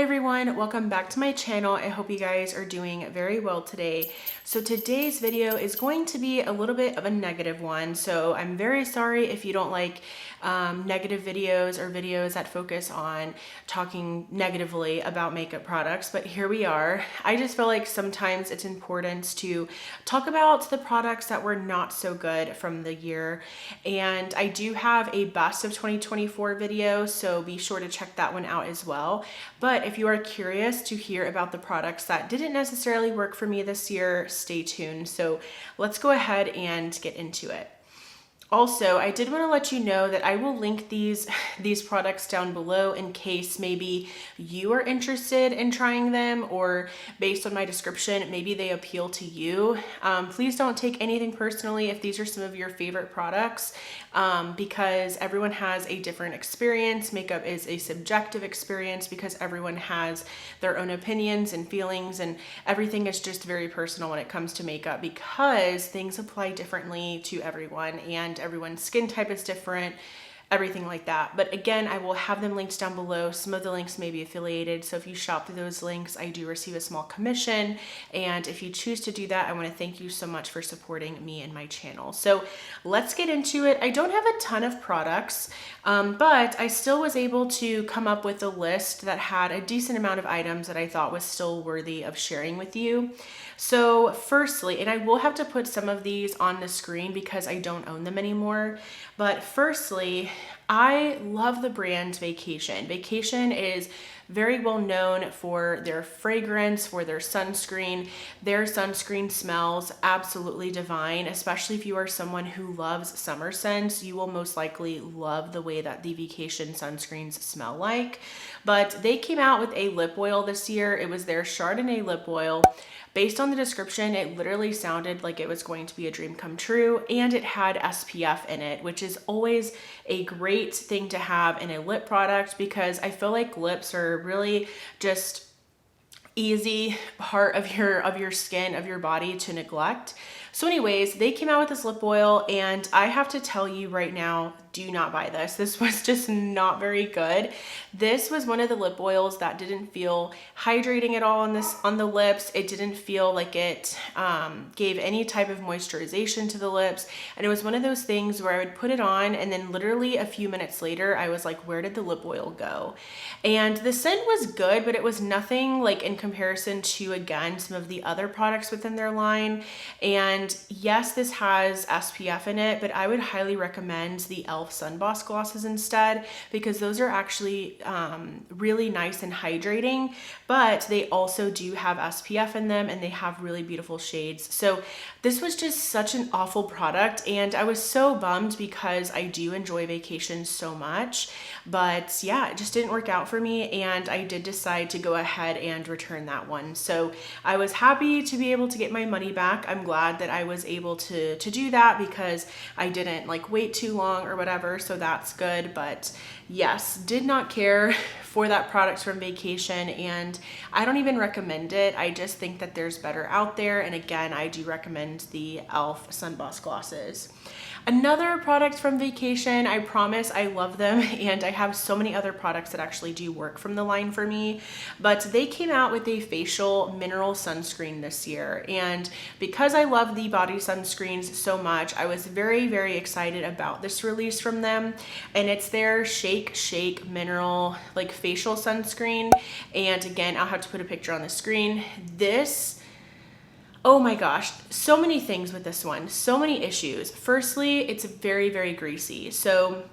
Hi everyone, welcome back to my channel. I hope you guys are doing very well today. So today's video is going to be a little bit of a negative one. So I'm very sorry if you don't like negative videos or videos that focus on talking negatively about makeup products, but here we are. I just feel like sometimes it's important to talk about the products that were not so good from the year. And I do have a best of 2024 video, so be sure to check that one out as well. But if you are curious to hear about the products that didn't necessarily work for me this year, stay tuned. So let's go ahead and get into it. Also, I did want to let you know that I will link these products down below in case maybe you are interested in trying them, or based on my description, maybe they appeal to you. Please don't take anything personally if these are some of your favorite products, because everyone has a different experience. Makeup is a subjective experience because everyone has their own opinions and feelings, and everything is just very personal when it comes to makeup because things apply differently to everyone and everyone's skin type is different, everything like that. But again, I will have them linked down below. Some of the links may be affiliated, so if you shop through those links, I do receive a small commission. And if you choose to do that, I want to thank you so much for supporting me and my channel. So let's get into it. I don't have a ton of products, but I still was able to come up with a list that had a decent amount of items that I thought was still worthy of sharing with you. So firstly, and I will have to put some of these on the screen because I don't own them anymore, but firstly, I love the brand Vacation. Vacation is very well known for their fragrance, for their sunscreen. Their sunscreen smells absolutely divine, especially if you are someone who loves summer scents. You will most likely love the way that the Vacation sunscreens smell like. But they came out with a lip oil this year. It was their Chardonnay lip oil. Based on the description, it literally sounded like it was going to be a dream come true, and it had SPF in it, which is always a great thing to have in a lip product because I feel like lips are really just easy part of your skin, of your body to neglect. So anyways, they came out with this lip oil, and I have to tell you right now, do not buy this. This was just not very good. This was one of the lip oils that didn't feel hydrating at all on the lips. It didn't feel like it gave any type of moisturization to the lips. And it was one of those things where I would put it on and then literally a few minutes later, I was like, where did the lip oil go? And the scent was good, but it was nothing like in comparison to, again, some of the other products within their line. And yes, this has SPF in it, but I would highly recommend the e.l.f. Sun Boss glosses instead, because those are actually really nice and hydrating, but they also do have SPF in them and they have really beautiful shades. So this was just such an awful product, and I was so bummed because I do enjoy Vacation so much, but yeah, it just didn't work out for me, and I did decide to go ahead and return that one. So I was happy to be able to get my money back. I'm glad that I was able to do that because I didn't like wait too long or whatever, so that's good. But yes, did not care for that product from Vacation, and I don't even recommend it. I just think that there's better out there, and again, I do recommend the e.l.f. Sun Boss glosses. Another product from Vacation, I promise I love them, and I have so many other products that actually do work from the line for me, but they came out with a facial mineral sunscreen this year, and because I love the body sunscreens so much, I was very, very excited about this release from them, and it's their Shake Mineral like facial sunscreen, and again, I'll have to put a picture on the screen. Oh my gosh, so many things with this one, so many issues. Firstly, it's very, very greasy. So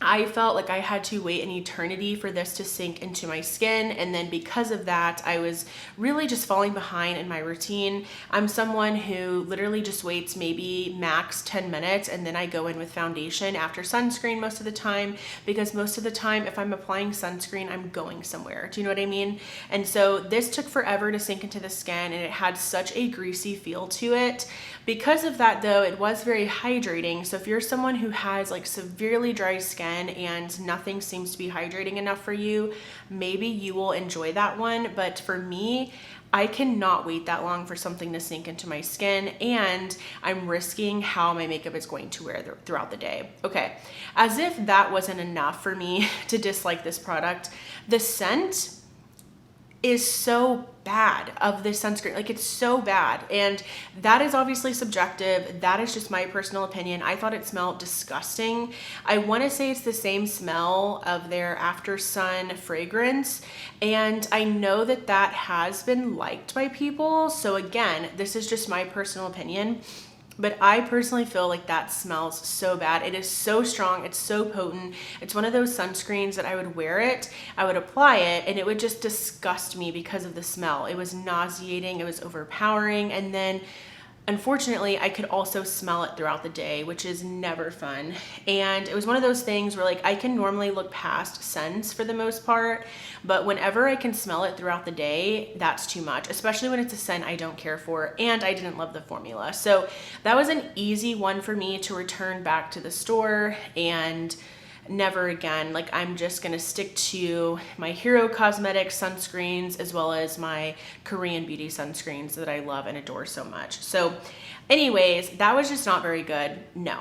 I felt like I had to wait an eternity for this to sink into my skin, and then because of that, I was really just falling behind in my routine. I'm someone who literally just waits maybe max 10 minutes, and then I go in with foundation after sunscreen most of the time, because most of the time if I'm applying sunscreen, I'm going somewhere. Do you know what I mean? And so this took forever to sink into the skin, and it had such a greasy feel to it. Because of that though, it was very hydrating. So if you're someone who has like severely dry skin and nothing seems to be hydrating enough for you, maybe you will enjoy that one. But for me, I cannot wait that long for something to sink into my skin, and I'm risking how my makeup is going to wear throughout the day. Okay, as if that wasn't enough for me to dislike this product, the scent is so bad of this sunscreen. Like, it's so bad. And that is obviously subjective. That is just my personal opinion. I thought it smelled disgusting. I want to say it's the same smell of their After Sun fragrance. And I know that that has been liked by people. So again, this is just my personal opinion. But I personally feel like that smells so bad. It is so strong. It's so potent. It's one of those sunscreens that I would wear it, I would apply it, and it would just disgust me because of the smell. It was nauseating. It was overpowering. And then unfortunately, I could also smell it throughout the day, which is never fun. And it was one of those things where, like, I can normally look past scents for the most part, but whenever I can smell it throughout the day, that's too much, especially when it's a scent I don't care for and I didn't love the formula. So that was an easy one for me to return back to the store and never again. Like, I'm just gonna stick to my Hero Cosmetics sunscreens as well as my Korean beauty sunscreens that I love and adore so much. So anyways, that was just not very good. No.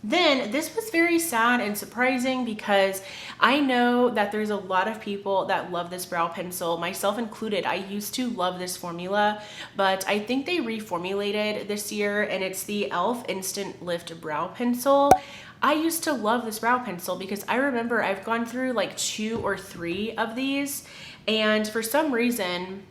Then this was very sad and surprising because I know that there's a lot of people that love this brow pencil, myself included. I used to love this formula, but I think they reformulated this year, and it's the e.l.f. Instant Lift Brow Pencil. I used to love this brow pencil because I remember I've gone through like 2 or 3 of these, and for some reason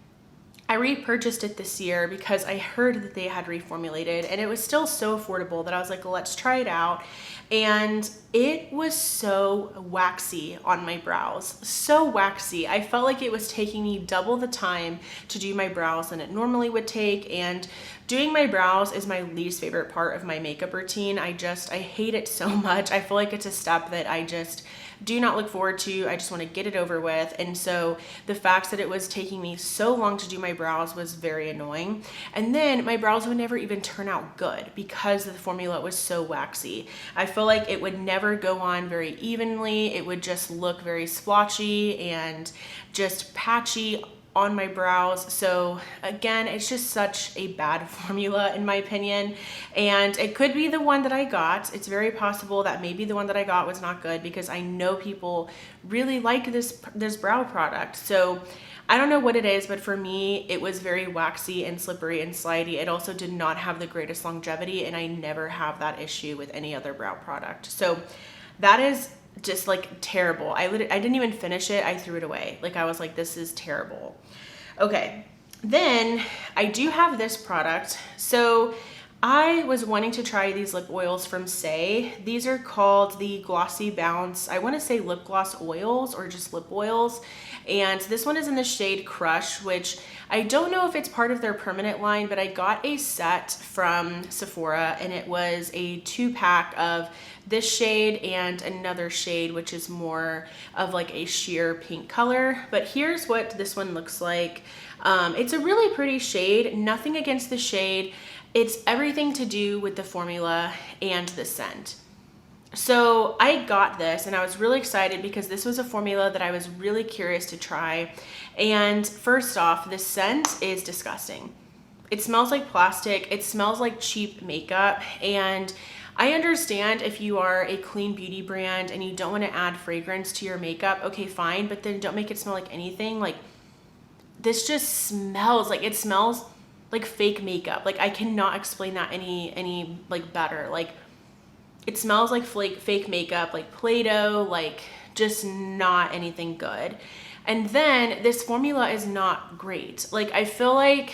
I repurchased it this year because I heard that they had reformulated, and it was still so affordable that I was like, let's try it out. And it was so waxy on my brows, so waxy. I felt like it was taking me double the time to do my brows than it normally would take. And doing my brows is my least favorite part of my makeup routine. I hate it so much. I feel like it's a step that I just do not look forward to. I just want to get it over with. And so the fact that it was taking me so long to do my brows was very annoying. And then my brows would never even turn out good because the formula was so waxy. I feel like it would never go on very evenly. It would just look very splotchy and just patchy on my brows. So again, it's just such a bad formula in my opinion, and it could be the one that I got. It's very possible that maybe the one that I got was not good because I know people really like this brow product. So I don't know what it is, but for me, it was very waxy and slippery and slidey. It also did not have the greatest longevity, and I never have that issue with any other brow product. So that is just like terrible. I didn't even finish it. I threw it away. Like, I was like, this is terrible. Okay, then I do have this product. So I was wanting to try these lip oils from Saie. These are called the Glossy Bounce, I want to say lip gloss oils or just lip oils. And this one is in the shade Crush, which I don't know if it's part of their permanent line, but I got a set from Sephora, and it was a 2-pack of this shade and another shade, which is more of like a sheer pink color. But here's what this one looks like. It's a really pretty shade. Nothing against the shade. It's everything to do with the formula and the scent. So I got this and I was really excited because this was a formula that I was really curious to try. And first off, the scent is disgusting. It smells like plastic. It smells like cheap makeup. And I understand if you are a clean beauty brand and you don't want to add fragrance to your makeup, okay, fine, but then don't make it smell like anything. Like, this just smells like, it smells like fake makeup. Like, I cannot explain that any like better. Like, it smells like fake makeup, like Play-Doh, like just not anything good. And then this formula is not great. Like, I feel like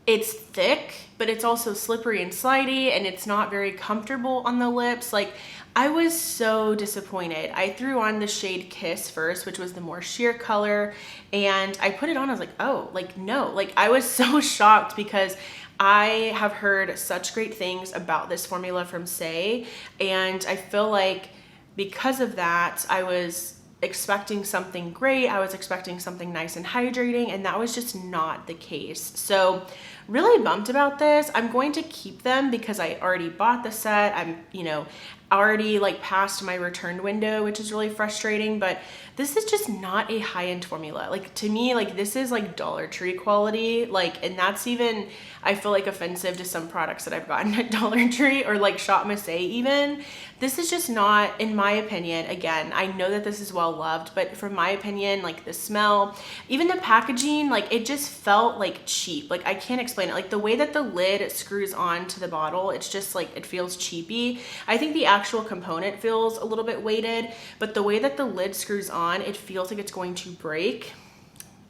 it's thick, but it's also slippery and slidey, and it's not very comfortable on the lips. Like, I was so disappointed. I threw on the shade Kiss first, which was the more sheer color, and I put it on. I was like, oh, like, no. Like, I was so shocked because I have heard such great things about this formula from Saie, and I feel like because of that, I was expecting something great. I was expecting something nice and hydrating, and that was just not the case. So really bummed about this. I'm going to keep them because I already bought the set. I'm, you know, already like past my return window, which is really frustrating, but this is just not a high-end formula. Like to me, like this is like Dollar Tree quality, like, and that's even, I feel like offensive to some products that I've gotten at Dollar Tree or like Shop Massé even. This is just not, in my opinion, again, I know that this is well loved, but from my opinion, like the smell, even the packaging, like it just felt like cheap. Like I can't explain it. Like the way that the lid screws on to the bottle, it's just like, it feels cheapy. I think the actual component feels a little bit weighted, but the way that the lid screws on, it feels like it's going to break.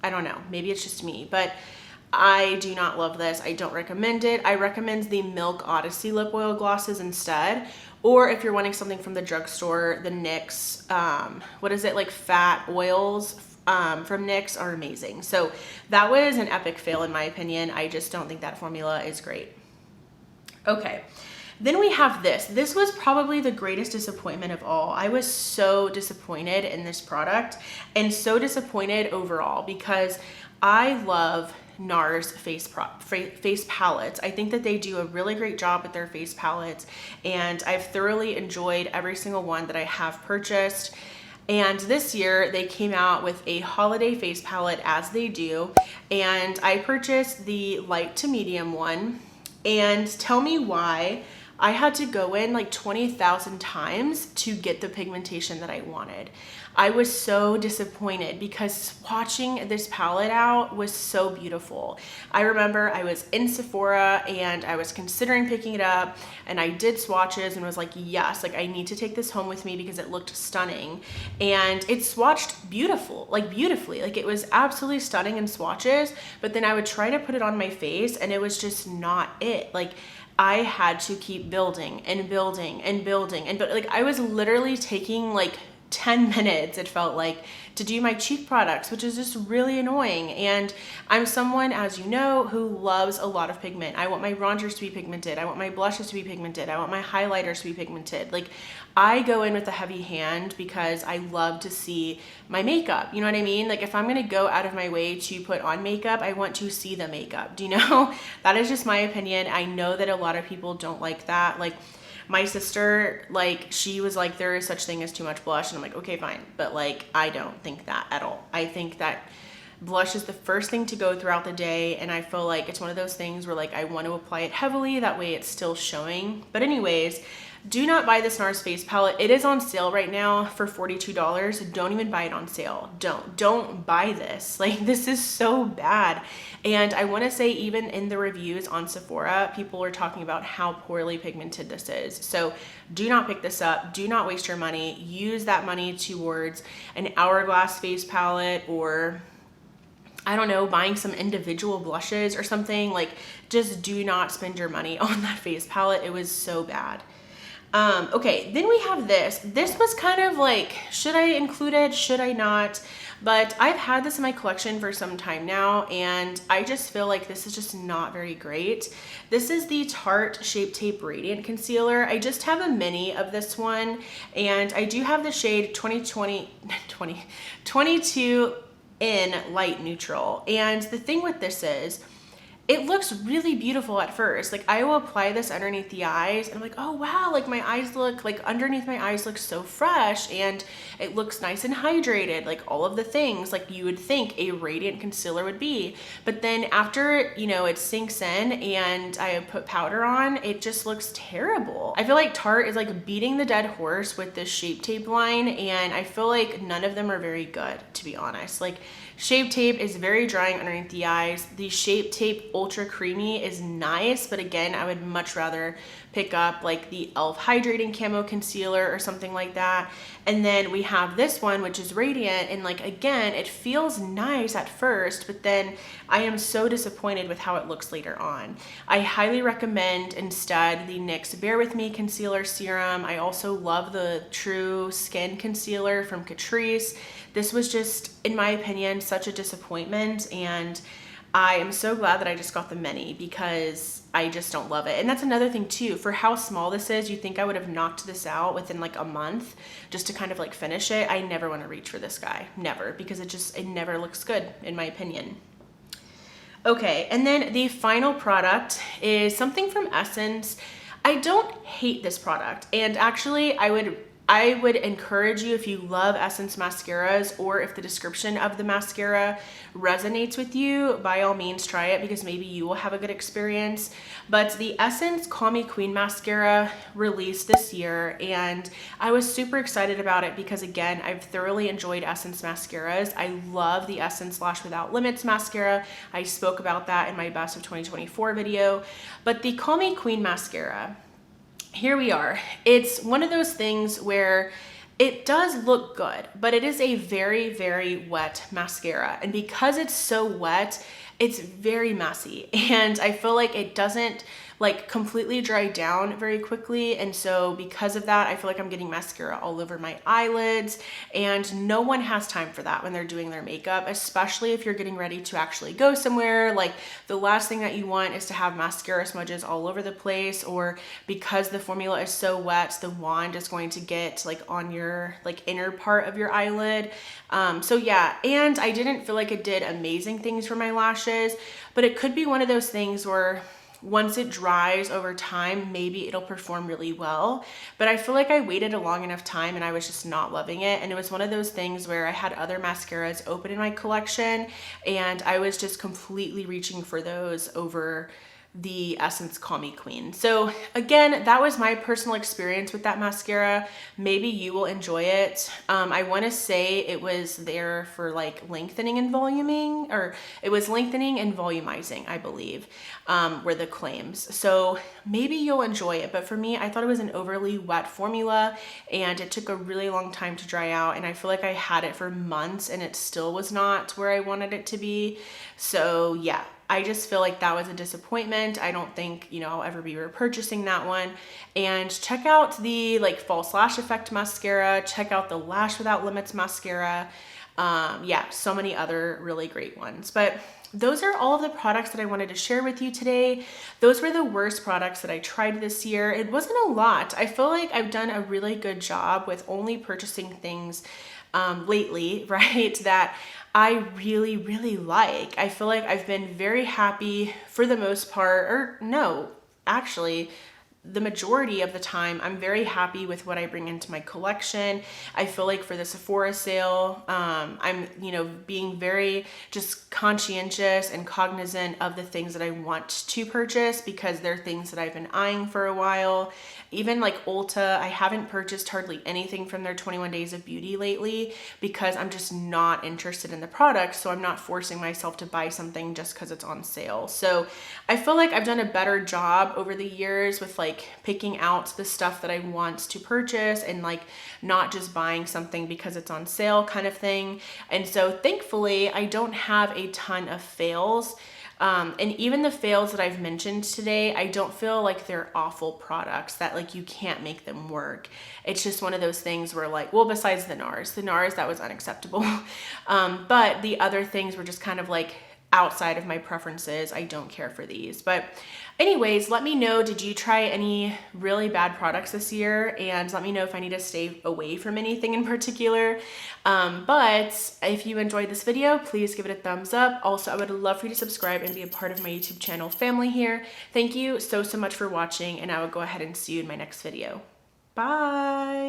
I don't know, maybe it's just me, but I do not love this. I don't recommend it. I recommend the Milk Odyssey lip oil glosses instead. Or if you're wanting something from the drugstore, the NYX, what is it, like fat oils from NYX are amazing. So that was an epic fail in my opinion. I just don't think that formula is great. Okay. Then we have this. This was probably the greatest disappointment of all. I was so disappointed in this product and so disappointed overall because I love Nars face palettes. I think that they do a really great job with their face palettes, and I've thoroughly enjoyed every single one that I have purchased. And this year they came out with a holiday face palette, as they do, and I purchased the light to medium one. And tell me why I had to go in like 20,000 times to get the pigmentation that I wanted. I was so disappointed because swatching this palette out was so beautiful. I remember I was in Sephora and I was considering picking it up, and I did swatches and was like, yes, like I need to take this home with me because it looked stunning. And it swatched beautiful, like beautifully, like it was absolutely stunning in swatches, but then I would try to put it on my face and it was just not it. Like I had to keep building and building and building, and like I was literally taking like 10 minutes, it felt like, to do my cheek products, which is just really annoying. And I'm someone, as you know, who loves a lot of pigment. I want my bronzers to be pigmented. I want my blushes to be pigmented. I want my highlighters to be pigmented. Like I go in with a heavy hand because I love to see my makeup. You know what I mean? Like if I'm going to go out of my way to put on makeup, I want to see the makeup. Do you know? That is just my opinion. I know that a lot of people don't like that. Like my sister, like she was like, there is such thing as too much blush. And I'm like, okay, fine. But like, I don't think that at all. I think that blush is the first thing to go throughout the day. And I feel like it's one of those things where like, I want to apply it heavily. That way it's still showing. But anyways, do not buy this Nars face palette. It is on sale right now for $42. Don't even buy it on sale. Don't buy this. Like this is so bad. And I want to say even in the reviews on Sephora, people are talking about how poorly pigmented this is. So do not pick this up. Do not waste your money. Use that money towards an Hourglass face palette, or I don't know, buying some individual blushes or something. Like just do not spend your money on that face palette. It was so bad. Okay, then we have this. This was kind of like, should I include it? Should I not? But I've had this in my collection for some time now, and I just feel like this is just not very great. This is the Tarte Shape Tape Radiant Concealer. I just have a mini of this one, and I do have the shade 22 in Light Neutral. And the thing with this is, it looks really beautiful at first. Like I will apply this underneath the eyes and I'm like, oh wow, like my eyes look, like underneath my eyes look so fresh and it looks nice and hydrated, like all of the things like you would think a radiant concealer would be. But then after, you know, it sinks in and I put powder on, it just looks terrible. I feel like Tarte is like beating the dead horse with this Shape Tape line, and I feel like none of them are very good, to be honest. Like Shape Tape is very drying underneath the eyes. The Shape Tape Ultra Creamy is nice, but again, I would much rather pick up like the e.l.f. Hydrating Camo Concealer or something like that. And then we have this one, which is Radiant, and like again, it feels nice at first, but then I am so disappointed with how it looks later on. I highly recommend instead the NYX Bear With Me Concealer Serum. I also love the True Skin Concealer from Catrice. This was just, in my opinion, such a disappointment, and I am so glad that I just got the mini because I just don't love it. And that's another thing too, for how small this is, you think I would have knocked this out within like a month just to kind of like finish it. I never want to reach for this guy, never, because it never looks good in my opinion. Okay, and then the final product is something from Essence. I don't hate this product, and actually I would encourage you, if you love Essence mascaras, or if the description of the mascara resonates with you, by all means try it, because maybe you will have a good experience. But the Essence Call Me Queen mascara released this year, and I was super excited about it because, again, I've thoroughly enjoyed Essence mascaras. I love the Essence Lash Without Limits mascara. I spoke about that in my Best of 2024 video. But the Call Me Queen mascara, here we are. It's one of those things where it does look good, but it is a very, very wet mascara. And because it's so wet, it's very messy. And I feel like it doesn't like completely dry down very quickly. And so because of that, I feel like I'm getting mascara all over my eyelids, and no one has time for that when they're doing their makeup, especially if you're getting ready to actually go somewhere. Like, the last thing that you want is to have mascara smudges all over the place, or because the formula is so wet, the wand is going to get like on your like inner part of your eyelid. So yeah, and I didn't feel like it did amazing things for my lashes, but it could be one of those things where once it dries over time, maybe it'll perform really well. But I feel like I waited a long enough time and I was just not loving it. And it was one of those things where I had other mascaras open in my collection, and I was just completely reaching for those over the Essence Call Me Queen. So again, that was my personal experience with that mascara. Maybe you will enjoy it. I want to say it was there for like lengthening and voluming, or it was lengthening and volumizing, I believe, were the claims. So maybe you'll enjoy it. But for me, I thought it was an overly wet formula, and it took a really long time to dry out. And I feel like I had it for months and it still was not where I wanted it to be. So yeah, I just feel like that was a disappointment. I don't think, you know, I'll ever be repurchasing that one. And check out the like False Lash Effect mascara. Check out the Lash Without Limits mascara. Yeah, so many other really great ones. But those are all of the products that I wanted to share with you today. Those were the worst products that I tried this year. It wasn't a lot. I feel like I've done a really good job with only purchasing things lately, right, that I really, really like. I feel like I've been very happy for the most part, or no, actually, the majority of the time, I'm very happy with what I bring into my collection. I feel like for the Sephora sale, I'm, you know, being very just conscientious and cognizant of the things that I want to purchase, because they're things that I've been eyeing for a while. Even like Ulta, I haven't purchased hardly anything from their 21 Days of Beauty lately, because I'm just not interested in the product. So I'm not forcing myself to buy something just because it's on sale. So I feel like I've done a better job over the years with like picking out the stuff that I want to purchase, and like not just buying something because it's on sale kind of thing. And so thankfully I don't have a ton of fails. And even the fails that I've mentioned today, I don't feel like they're awful products that like you can't make them work. It's just one of those things where like, well, besides the Nars, that was unacceptable. But the other things were just kind of like outside of my preferences. I don't care for these. But anyways, let me know, did you try any really bad products this year? And let me know if I need to stay away from anything in particular. But if you enjoyed this video, please give it a thumbs up. Also, I would love for you to subscribe and be a part of my YouTube channel family here. Thank you so much for watching, and I will go ahead and see you in my next video. Bye.